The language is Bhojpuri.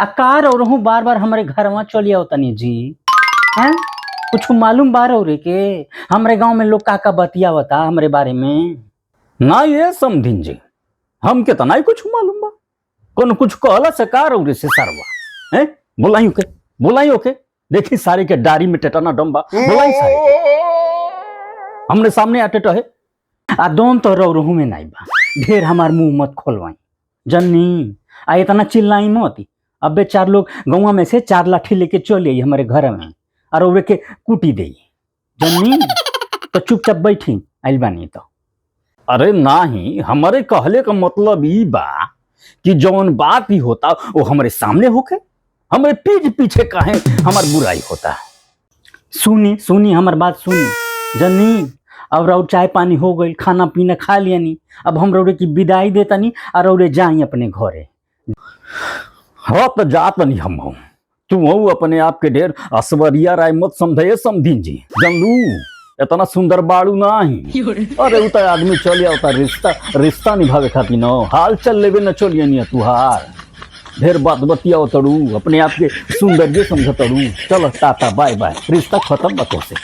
आकार और हूँ बार बार हमारे घर में चलिए तनी जी। हैं कुछ मालूम बार और के हमारे गांव में लोग का बतिया बता हमारे बारे में ना ये समझिन जी हमके तो नहीं कुछ मालूम बा कौन कुछ कहला से कार और से सरवा हैं बुलाई ओके देखी सारे के डारी में टेटाना डम्बा बुलाई सारे हमने सामने आटे टहे आ दोन तो रहू में नहीं बा ढेर हमार मुंह मत खोलवाई जन्नी आ इतना चिल्लाई मत अबे 4 लोग गौवा में से 4 लाठी लेके चले आई हमारे घर में और ओरे के कूटी दे जन्नी तो चुपचाप बैठी आइल बानी तो अरे नाही हमारे कहले का मतलब ई बा कि जौन बात ही होता वो हमारे सामने होके हमारे पीठ पीछे काहे हमार बुराई होता। सुनी हमार बात सुनी जन्नी अब रौ चाय पानी हो गई खाना पीना खा लिया नी अब हम रौरे की विदाई देता नी और रौरे जाई अपने घरे। हाँ तो जात नहीं हम तू अपने आप के ढेर असवरिया राय मत समझे समझीन जी जनलू इतना सुंदर बाड़ू नहीं अरे उतर आदमी चल आता रिश्ता निभावे खातिर न हाल चल लेवे न चलिए नहीं तुहार ढेर बात बतिया तड़ू अपने आप के सुंदर समझ तड़ू चलो टाटा बाय बाय रिश्ता खत्म बतो से।